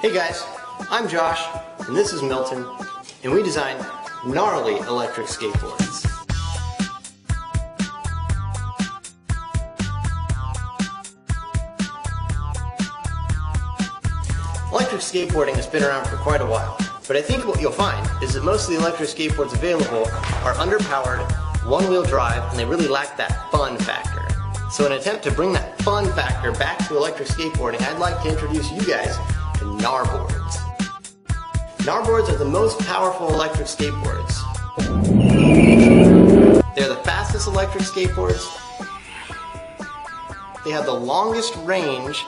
Hey guys, I'm Josh, and this is Milton, and we design gnarly electric skateboards. Electric skateboarding has been around for quite a while, but I think what you'll find is that most of the electric skateboards available are underpowered, one-wheel drive, and they really lack that fun factor. So in an attempt to bring that fun factor back to electric skateboarding, I'd like to introduce you guys to gnarboards. Gnarboards are the most powerful electric skateboards. They're the fastest electric skateboards. They have the longest range.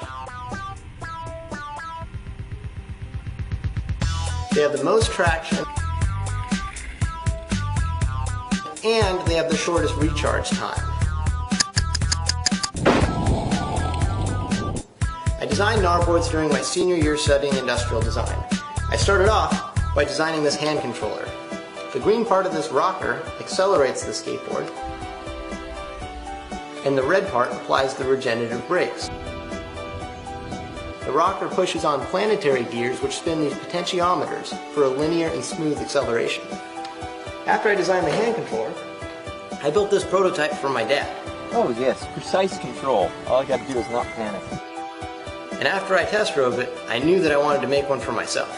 They have the most traction. And they have the shortest recharge time. I designed gnarboards during my senior year studying industrial design. I started off by designing this hand controller. The green part of this rocker accelerates the skateboard, and the red part applies the regenerative brakes. The rocker pushes on planetary gears which spin these potentiometers for a linear and smooth acceleration. After I designed the hand controller, I built this prototype for my dad. Oh yes, precise control. All I gotta do is not panic. And after I test drove it, I knew that I wanted to make one for myself.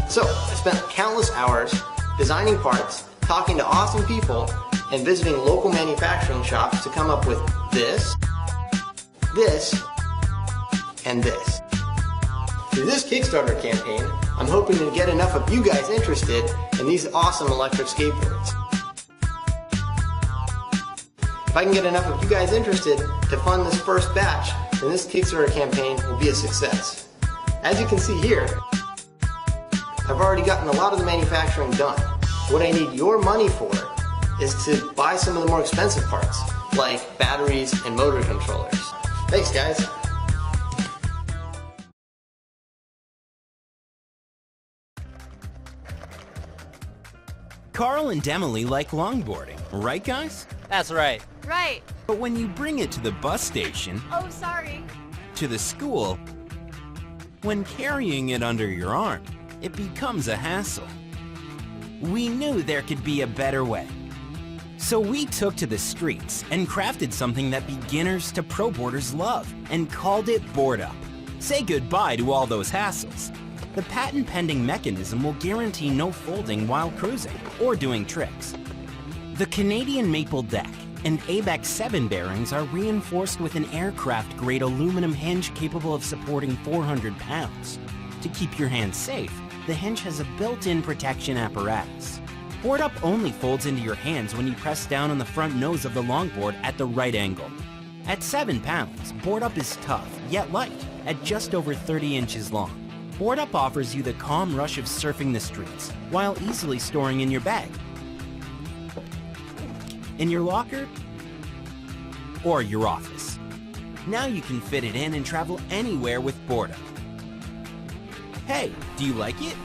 So, I spent countless hours designing parts, talking to awesome people, and visiting local manufacturing shops to come up with this, and this. Through this Kickstarter campaign, I'm hoping to get enough of you guys interested in these awesome electric skateboards. If I can get enough of you guys interested to fund this first batch, then this Kickstarter campaign will be a success. As you can see here, I've already gotten a lot of the manufacturing done. What I need your money for is to buy some of the more expensive parts, like batteries and motor controllers. Thanks, guys. Carl and Emily like longboarding, right guys? That's right. Right. But when you bring it to the bus station, Oh, sorry. to the school, when carrying it under your arm, it becomes a hassle. We knew there could be a better way. So we took to the streets and crafted something that beginners to pro boarders love and called it Board Up. Say goodbye to all those hassles. The patent-pending mechanism will guarantee no folding while cruising or doing tricks. The Canadian maple deck and ABEX 7 bearings are reinforced with an aircraft-grade aluminum hinge capable of supporting 400 pounds. To keep your hands safe, the hinge has a built-in protection apparatus. Board Up only folds into your hands when you press down on the front nose of the longboard at the right angle. At 7 pounds, Board Up is tough, yet light, at just over 30 inches long. Board Up offers you the calm rush of surfing the streets, while easily storing in your bag, in your locker, or your office. Now you can fit it in and travel anywhere with Board Up. Hey, do you like it?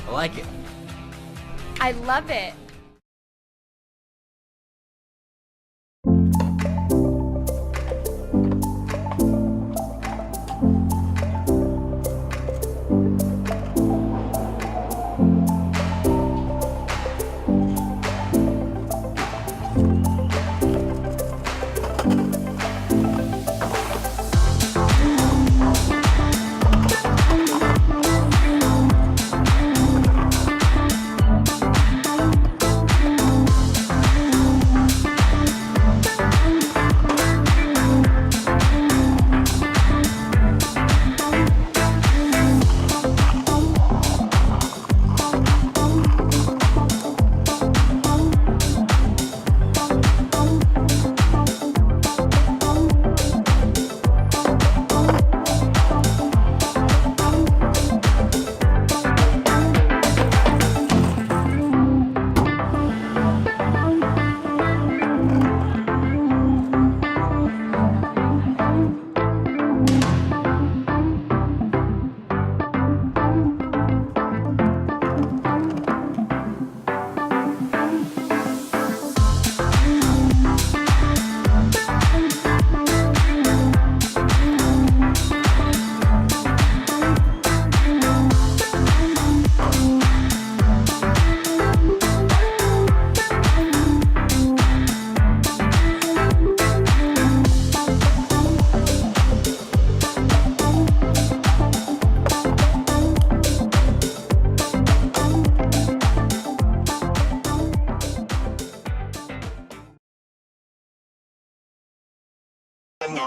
I like it. I love it.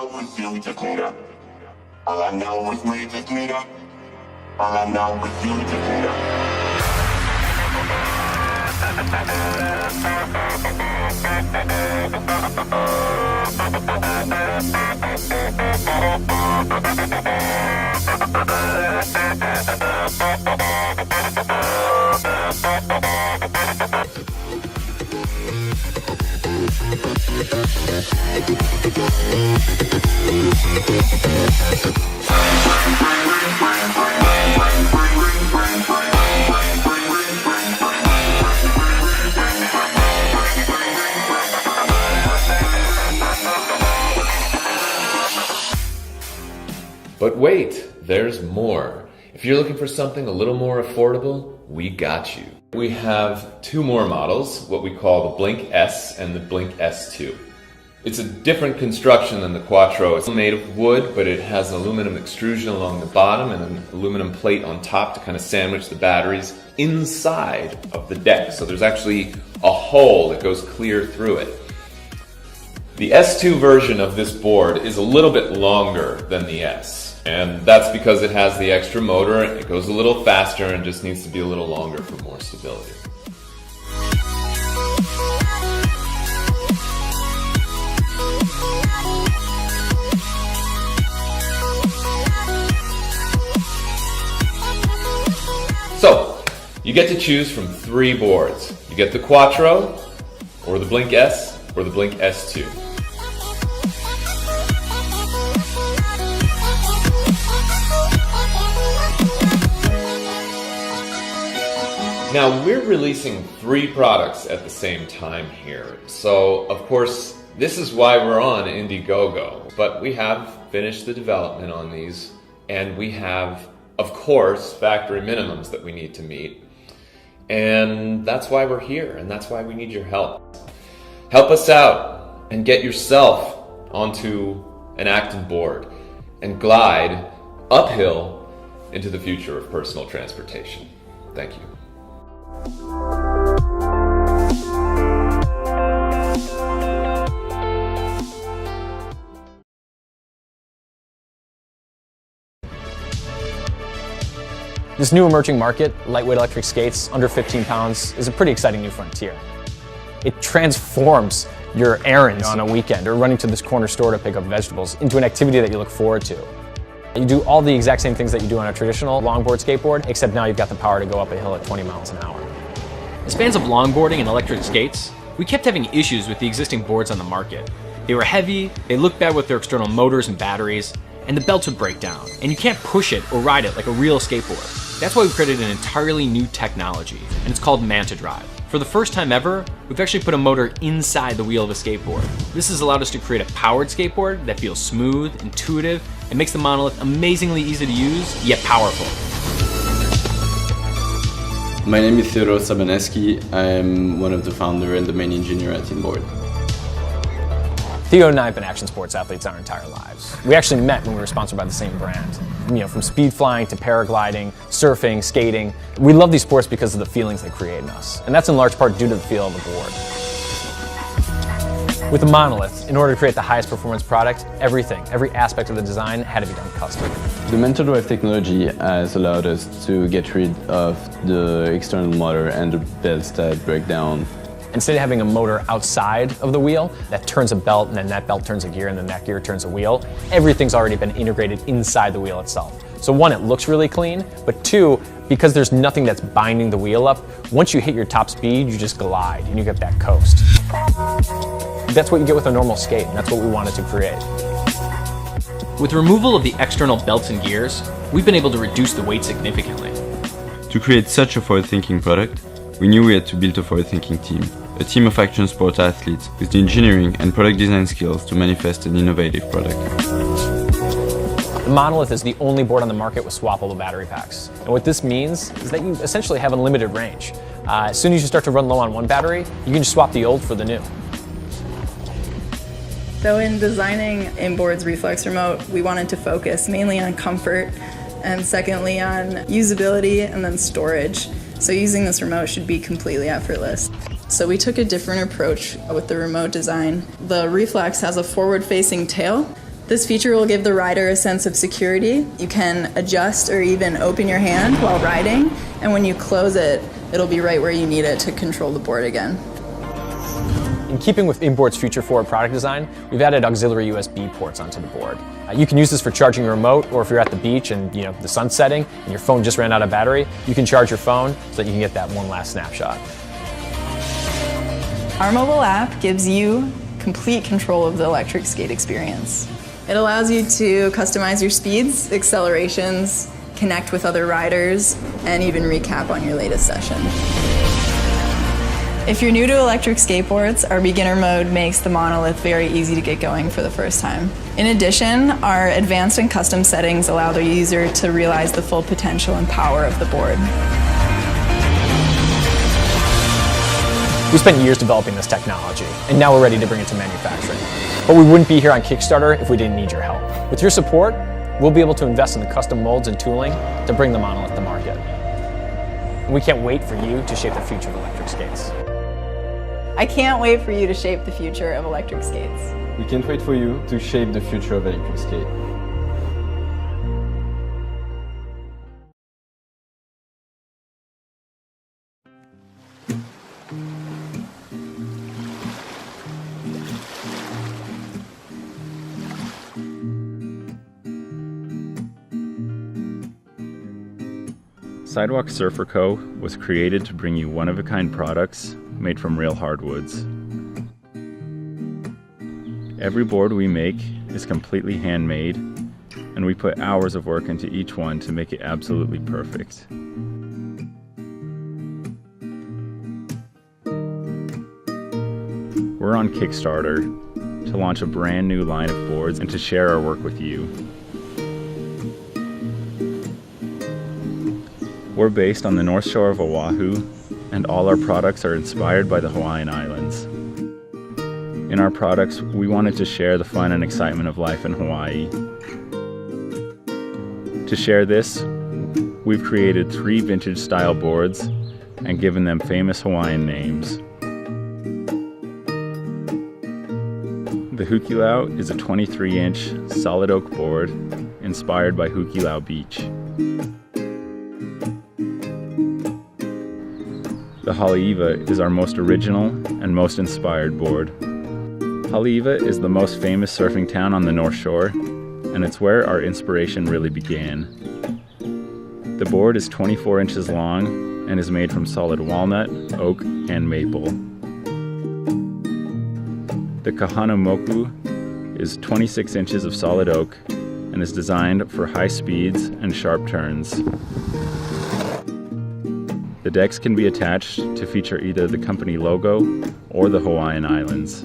know is you just need up. All I know is we just need up. All I know is you just need up. But wait, there's more. If you're looking for something a little more affordable, we got you. We have two more models, what we call the Blink S and the Blink S2. It's a different construction than the Quattro. It's made of wood, but it has an aluminum extrusion along the bottom and an aluminum plate on top to kind of sandwich the batteries inside of the deck. So there's actually a hole that goes clear through it. The S2 version of this board is a little bit longer than the S, and that's because it has the extra motor, it goes a little faster and just needs to be a little longer for more stability. So, you get to choose from three boards. You get the Quattro, or the Blink S, or the Blink S2. Now, we're releasing three products at the same time here. So, of course, this is why we're on Indiegogo. But we have finished the development on these, and we have, of course, factory minimums that we need to meet. And that's why we're here, and that's why we need your help. Help us out and get yourself onto an Acton board and glide uphill into the future of personal transportation. Thank you. This new emerging market, lightweight electric skates under 15 pounds, is a pretty exciting new frontier. It transforms your errands on a weekend or running to this corner store to pick up vegetables into an activity that you look forward to. You do all the exact same things that you do on a traditional longboard skateboard, except now you've got the power to go up a hill at 20 miles an hour. As fans of longboarding and electric skates, we kept having issues with the existing boards on the market. They were heavy, they looked bad with their external motors and batteries, and the belts would break down, and you can't push it or ride it like a real skateboard. That's why we created an entirely new technology, and it's called Manta Drive. For the first time ever, we've actually put a motor inside the wheel of a skateboard. This has allowed us to create a powered skateboard that feels smooth, intuitive, and makes the monolith amazingly easy to use, yet powerful. My name is Theodore Sabaneski. I'm one of the founders and the main engineer at Inboard. Theo and I have been action sports athletes our entire lives. We actually met when we were sponsored by the same brand. From speed flying to paragliding, surfing, skating. We love these sports because of the feelings they create in us. And that's in large part due to the feel of the board. With the monolith, in order to create the highest performance product, every aspect of the design had to be done custom. The Manta Drive technology has allowed us to get rid of the external motor and the belts that break down. Instead of having a motor outside of the wheel that turns a belt and then that belt turns a gear and then that gear turns a wheel, everything's already been integrated inside the wheel itself. So one, it looks really clean, but two, because there's nothing that's binding the wheel up, once you hit your top speed, you just glide and you get that coast. That's what you get with a normal skate, and that's what we wanted to create. With removal of the external belts and gears, we've been able to reduce the weight significantly. To create such a forward-thinking product, we knew we had to build a forward-thinking team. A team of action sport athletes with the engineering and product design skills to manifest an innovative product. The Monolith is the only board on the market with swappable battery packs. And what this means is that you essentially have unlimited range. As soon as you start to run low on one battery, you can just swap the old for the new. So in designing Inboard's Reflex Remote, we wanted to focus mainly on comfort and secondly on usability and then storage. So using this remote should be completely effortless. So we took a different approach with the remote design. The Reflex has a forward-facing tail, This feature will give the rider a sense of security. You can adjust or even open your hand while riding, and when you close it, it'll be right where you need it to control the board again. In keeping with inboard's future-forward product design, we've added auxiliary USB ports onto the board. You can use this for charging your remote, or if you're at the beach and the sun's setting and your phone just ran out of battery, you can charge your phone so that you can get that one last snapshot. Our mobile app gives you complete control of the electric skate experience. It allows you to customize your speeds, accelerations, connect with other riders, and even recap on your latest session. If you're new to electric skateboards, our beginner mode makes the monolith very easy to get going for the first time. In addition, our advanced and custom settings allow the user to realize the full potential and power of the board. We spent years developing this technology, and now we're ready to bring it to manufacturing. But we wouldn't be here on Kickstarter if we didn't need your help. With your support, we'll be able to invest in the custom molds and tooling to bring the monolith to market. And we can't wait for you to shape the future of electric skates. I can't wait for you to shape the future of electric skates. We can't wait for you to shape the future of electric skate. Sidewalk Surfer Co. was created to bring you one-of-a-kind products made from real hardwoods. Every board we make is completely handmade, and we put hours of work into each one to make it absolutely perfect. We're on Kickstarter to launch a brand new line of boards and to share our work with you. We're based on the North Shore of Oahu, and all our products are inspired by the Hawaiian Islands. In our products, we wanted to share the fun and excitement of life in Hawaii. To share this, we've created 3 vintage-style boards and given them famous Hawaiian names. The Hukilau is a 23-inch solid oak board inspired by Hukilau Beach. The Haleiwa is our most original and most inspired board. Haleiwa is the most famous surfing town on the North Shore, and it's where our inspiration really began. The board is 24 inches long and is made from solid walnut, oak, and maple. The Kahanamoku is 26 inches of solid oak and is designed for high speeds and sharp turns. The decks can be attached to feature either the company logo or the Hawaiian Islands.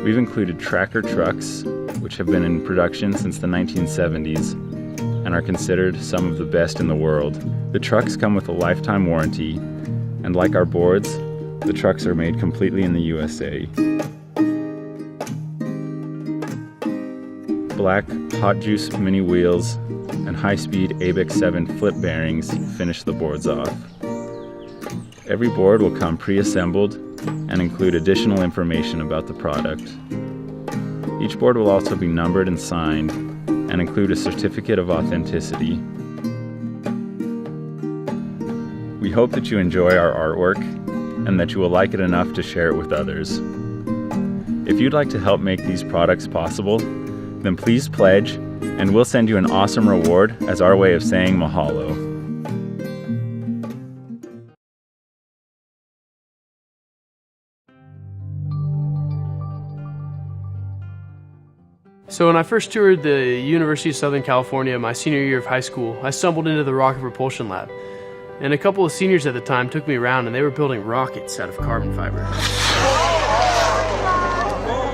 We've included tracker trucks, which have been in production since the 1970s and are considered some of the best in the world. The trucks come with a lifetime warranty, and like our boards, the trucks are made completely in the USA. Black Hot Juice mini wheels and high-speed ABEX 7 flip bearings finish the boards off. Every board will come pre-assembled and include additional information about the product. Each board will also be numbered and signed and include a certificate of authenticity. We hope that you enjoy our artwork and that you will like it enough to share it with others. If you'd like to help make these products possible, then please pledge, and we'll send you an awesome reward as our way of saying mahalo. So when I first toured the University of Southern California my senior year of high school, I stumbled into the Rocket Propulsion Lab. And a couple of seniors at the time took me around and they were building rockets out of carbon fiber.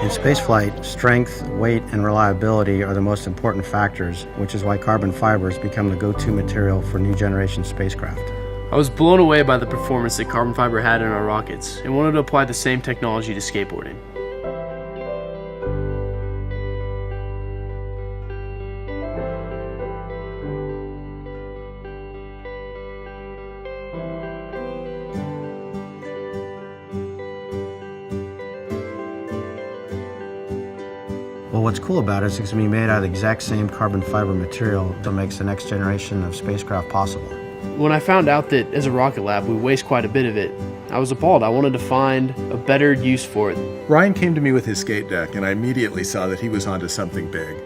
In spaceflight, strength, weight, and reliability are the most important factors, which is why carbon fibers become the go-to material for new generation spacecraft. I was blown away by the performance that carbon fiber had in our rockets and wanted to apply the same technology to skateboarding. Well, what's cool about it is it's going to be made out of the exact same carbon fiber material that makes the next generation of spacecraft possible. When I found out that as a rocket lab we waste quite a bit of it, I was appalled. I wanted to find a better use for it. Ryan came to me with his skate deck, and I immediately saw that he was onto something big.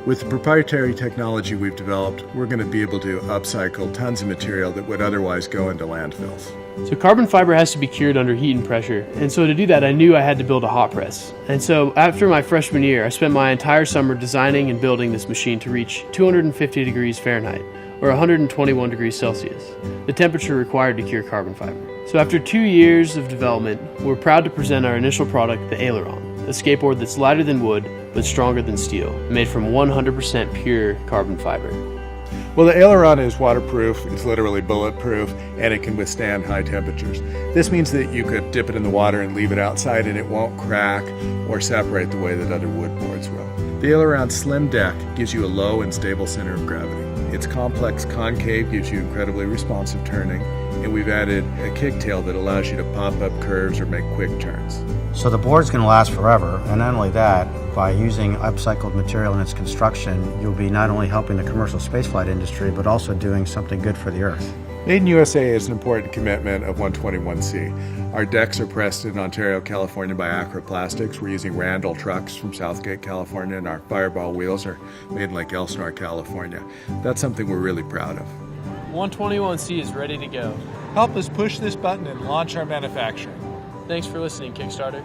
With the proprietary technology we've developed, we're going to be able to upcycle tons of material that would otherwise go into landfills. So carbon fiber has to be cured under heat and pressure, and so to do that I knew I had to build a hot press. And so after my freshman year, I spent my entire summer designing and building this machine to reach 250 degrees Fahrenheit, or 121 degrees Celsius, the temperature required to cure carbon fiber. So after 2 years of development, we're proud to present our initial product, the Aileron, a skateboard that's lighter than wood but stronger than steel, made from 100% pure carbon fiber. Well, the Aileron is waterproof, it's literally bulletproof, and it can withstand high temperatures. This means that you could dip it in the water and leave it outside and it won't crack or separate the way that other wood boards will. The Aileron's slim deck gives you a low and stable center of gravity. Its complex concave gives you incredibly responsive turning, and we've added a kicktail that allows you to pop up curves or make quick turns. So the board's going to last forever, and not only that, by using upcycled material in its construction, you'll be not only helping the commercial spaceflight industry, but also doing something good for the Earth. Made in USA is an important commitment of 121C. Our decks are pressed in Ontario, California by Acro Plastics. We're using Randall trucks from Southgate, California, and our Fireball wheels are made in Lake Elsinore, California. That's something we're really proud of. 121C is ready to go. Help us push this button and launch our manufacturing. Thanks for listening, Kickstarter.